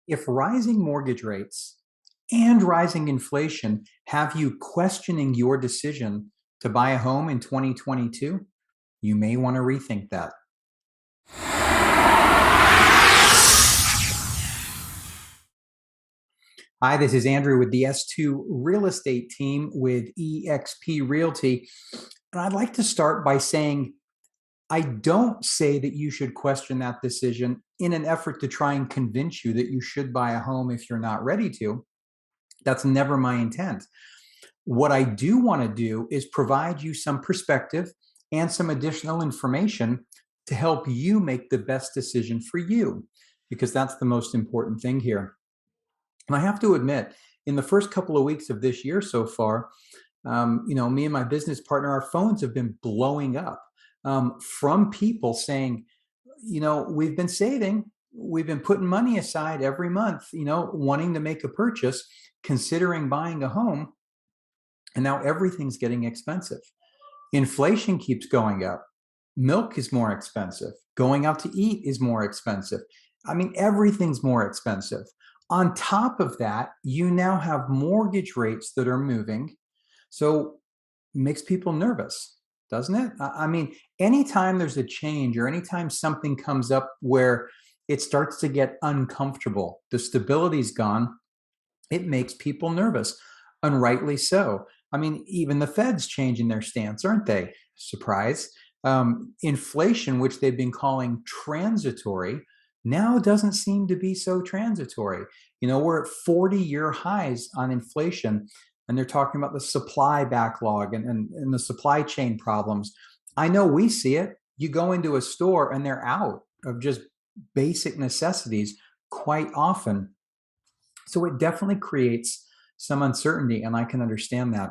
If rising mortgage rates and rising inflation have you questioning your decision to buy a home in 2022, you may want to rethink that. Hi, this is Andrew with the S2 Real Estate Team with eXp Realty. And I'd like to start by saying I don't say that you should question that decision in an effort to try and convince you that you should buy a home if you're not ready to. That's never my intent. What I do want to do is provide you some perspective and some additional information to help you make the best decision for you, because that's the most important thing here. And I have to admit, in the first couple of weeks of this year so far, me and my business partner, our phones have been blowing up from people saying, we've been saving, we've been putting money aside every month, wanting to make a purchase, considering buying a home, and now everything's getting expensive. Inflation keeps going up. Milk is more expensive. Going out to eat is more expensive. I mean, everything's more expensive. On top of that, you now have mortgage rates that are moving. So it makes people nervous, doesn't it? I mean, anytime there's a change or anytime something comes up where it starts to get uncomfortable, the stability's gone, it makes people nervous, and rightly so. I mean, even the Fed's changing their stance, aren't they? Surprise. Inflation, which they've been calling transitory, now doesn't seem to be so transitory. We're at 40-year highs on inflation, and they're talking about the supply backlog and the supply chain problems. I know we see it. You go into a store and they're out of just basic necessities quite often. So it definitely creates some uncertainty, and I can understand that.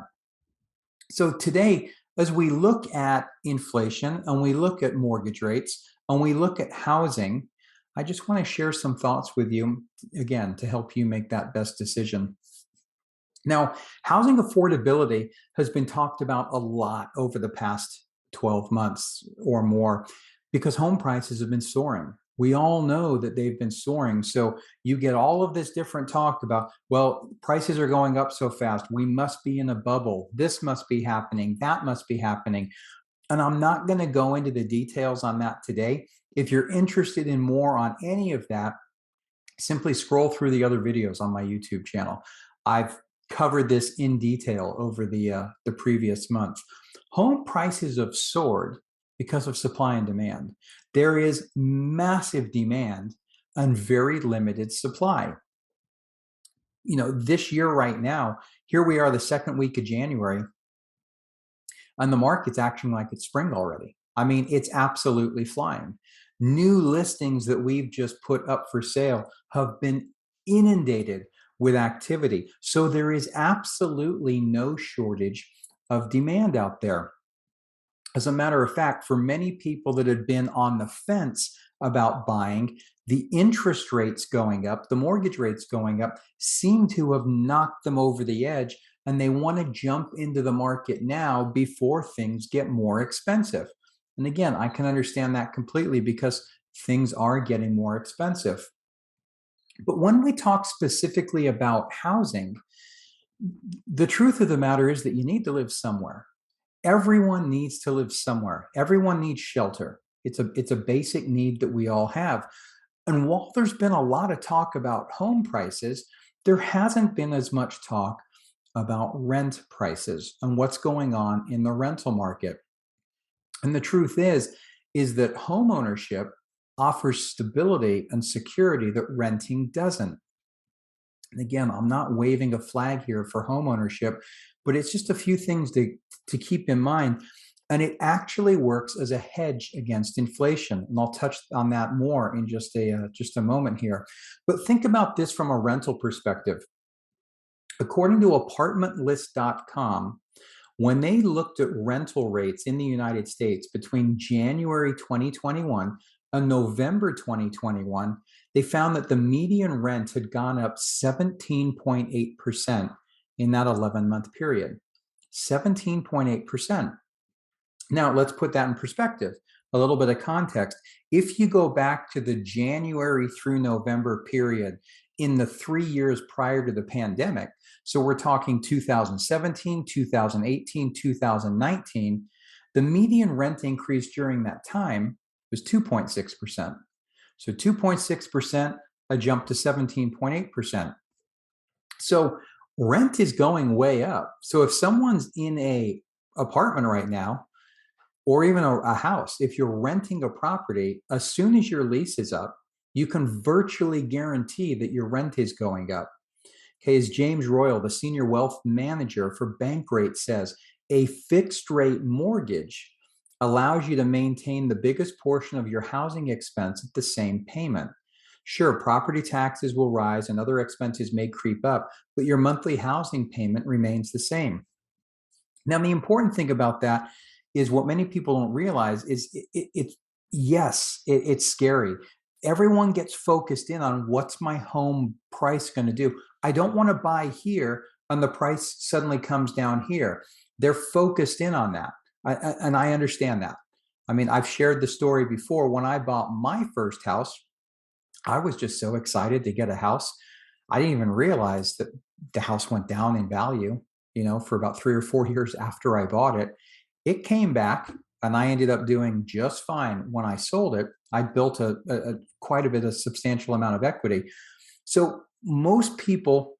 So today, as we look at inflation and we look at mortgage rates and we look at housing, I just want to share some thoughts with you, again, to help you make that best decision. Now, housing affordability has been talked about a lot over the past 12 months or more because home prices have been soaring. We all know that they've been soaring. So you get all of this different talk about, well, prices are going up so fast. We must be in a bubble. This must be happening. That must be happening. And I'm not going to go into the details on that today. If you're interested in more on any of that, simply scroll through the other videos on my YouTube channel. I've covered this in detail over the previous month. Home prices have soared because of supply and demand. There is massive demand and very limited supply. This year right now, here we are the second week of January, and the market's acting like it's spring already. I mean, it's absolutely flying. New listings that we've just put up for sale have been inundated with activity. So there is absolutely no shortage of demand out there. As a matter of fact, for many people that had been on the fence about buying, the interest rates going up, the mortgage rates going up, seem to have knocked them over the edge, and they want to jump into the market now before things get more expensive. And again, I can understand that completely because things are getting more expensive. But when we talk specifically about housing, the truth of the matter is that you need to live somewhere. Everyone needs to live somewhere. Everyone needs shelter. It's a basic need that we all have. And while there's been a lot of talk about home prices, there hasn't been as much talk about rent prices and what's going on in the rental market. And the truth is that home ownership offers stability and security that renting doesn't. And again, I'm not waving a flag here for home ownership, but it's just a few things to keep in mind. And it actually works as a hedge against inflation. And I'll touch on that more in just a moment here. But think about this from a rental perspective. According to apartmentlist.com, when they looked at rental rates in the United States between January 2021 and November 2021, they found that the median rent had gone up 17.8% in that 11-month period. 17.8%. Now, let's put that in perspective. a little bit of context. If you go back to the January through November period in the 3 years prior to the pandemic, so we're talking 2017, 2018, 2019, the median rent increase during that time was 2.6%. So 2.6%, a jump to 17.8%. So rent is going way up. So if someone's in a apartment right now, or even a house, if you're renting a property, as soon as your lease is up, you can virtually guarantee that your rent is going up. Okay, as James Royal, the senior wealth manager for Bankrate, says, a fixed rate mortgage allows you to maintain the biggest portion of your housing expense at the same payment. Sure, property taxes will rise and other expenses may creep up, but your monthly housing payment remains the same. Now, the important thing about that is what many people don't realize is it's scary. Everyone gets focused in on what's my home price going to do. I don't want to buy here and the price suddenly comes down here. They're focused in on that. And I understand that. I mean, I've shared the story before. When I bought my first house, I was just so excited to get a house. I didn't even realize that the house went down in value, for about 3 or 4 years after I bought it. It came back and I ended up doing just fine when I sold it. I built quite a bit of substantial amount of equity. So most people,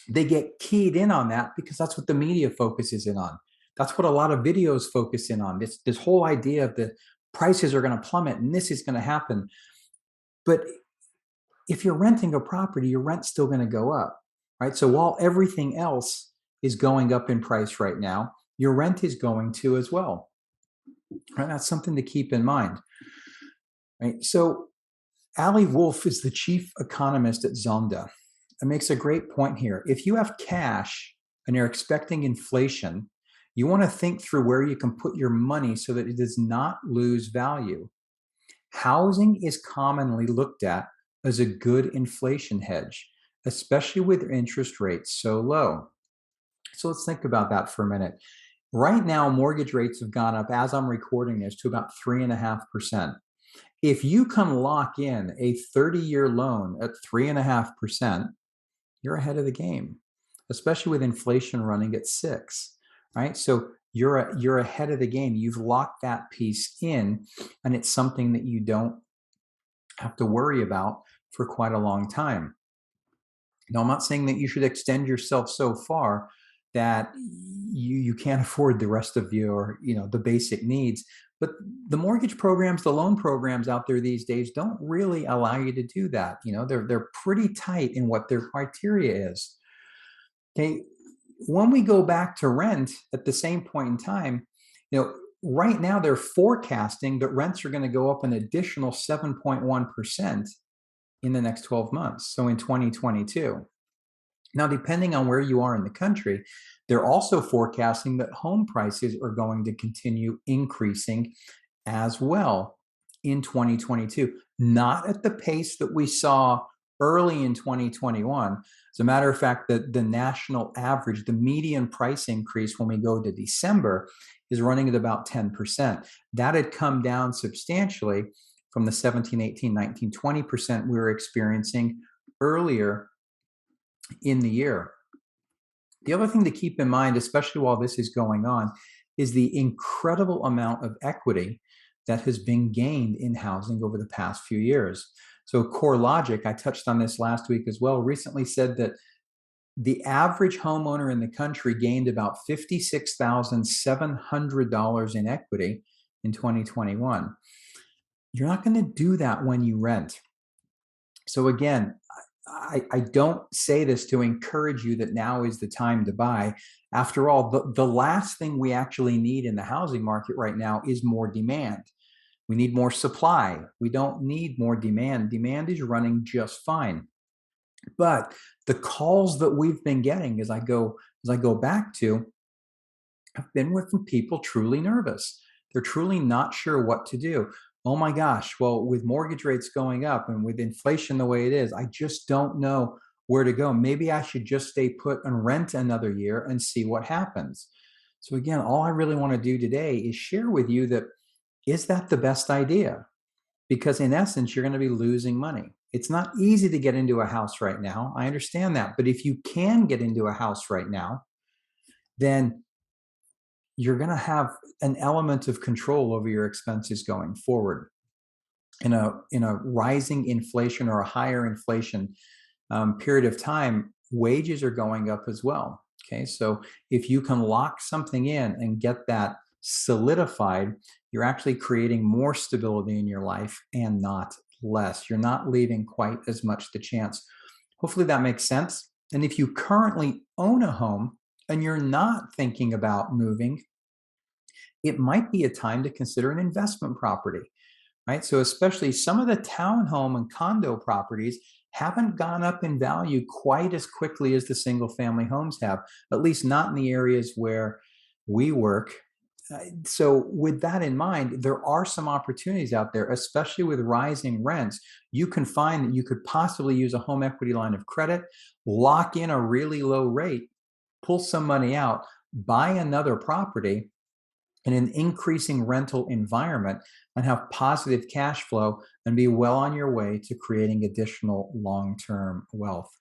they get keyed in on that because that's what the media focuses in on. That's what a lot of videos focus in on. This whole idea of the prices are going to plummet and this is going to happen. But if you're renting a property, your rent's still going to go up, right? So while everything else is going up in price right now, your rent is going to as well. Right? That's something to keep in mind. Right? So Ali Wolf is the chief economist at Zonda. It makes a great point here. If you have cash and you're expecting inflation, you want to think through where you can put your money so that it does not lose value. Housing is commonly looked at as a good inflation hedge, especially with interest rates so low. So let's think about that for a minute. Right now, mortgage rates have gone up, as I'm recording this, to about 3.5%. If you can lock in a 30-year loan at 3.5%, you're ahead of the game, especially with inflation running at 6%, right? So you're ahead of the game. You've locked that piece in, and it's something that you don't have to worry about for quite a long time. Now, I'm not saying that you should extend yourself so far that you can't afford the rest of your, the basic needs. But the mortgage programs, the loan programs out there these days don't really allow you to do that. They're pretty tight in what their criteria is. Okay, when we go back to rent at the same point in time, right now they're forecasting that rents are going to go up an additional 7.1% in the next 12 months. So in 2022. Now, depending on where you are in the country, they're also forecasting that home prices are going to continue increasing as well in 2022, not at the pace that we saw early in 2021. As a matter of fact, the national average, the median price increase when we go to December is running at about 10%. That had come down substantially from the 17, 18, 19, 20% we were experiencing earlier in the year. The other thing to keep in mind, especially while this is going on, is the incredible amount of equity that has been gained in housing over the past few years. So CoreLogic, I touched on this last week as well, recently said that the average homeowner in the country gained about $56,700 in equity in 2021. You're not going to do that when you rent. So again, I don't say this to encourage you that now is the time to buy. After all, the last thing we actually need in the housing market right now is more demand. We need more supply. We don't need more demand. Demand is running just fine. But the calls that we've been getting as I go back to have been with people truly nervous. They're truly not sure what to do. Oh my gosh, well, with mortgage rates going up and with inflation the way it is, I just don't know where to go. Maybe I should just stay put and rent another year and see what happens. So again, all I really want to do today is share with you that Is that the best idea? Because in essence, you're going to be losing money. It's not easy to get into a house right now. I understand that. But if you can get into a house right now, then you're going to have an element of control over your expenses going forward. In a rising inflation or a higher inflation period of time, wages are going up as well. Okay, so if you can lock something in and get that solidified, you're actually creating more stability in your life and not less. You're not leaving quite as much to chance. Hopefully that makes sense. And if you currently own a home and you're not thinking about moving, it might be a time to consider an investment property, right? So especially some of the townhome and condo properties haven't gone up in value quite as quickly as the single family homes have, at least not in the areas where we work. So with that in mind, there are some opportunities out there, especially with rising rents. You can find that you could possibly use a home equity line of credit, lock in a really low rate, pull some money out, buy another property in an increasing rental environment, and have positive cash flow and be well on your way to creating additional long-term wealth.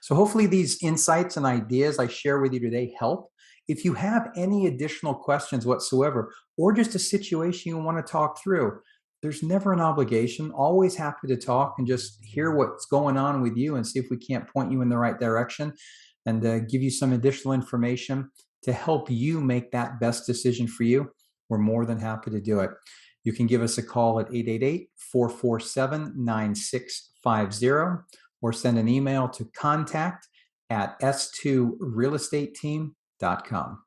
So hopefully these insights and ideas I share with you today help. If you have any additional questions whatsoever, or just a situation you want to talk through, there's never an obligation. Always happy to talk and just hear what's going on with you and see if we can't point you in the right direction and give you some additional information to help you make that best decision for you. We're more than happy to do it. You can give us a call at 888-447-9650 or send an email to contact@s2realestateteam.com.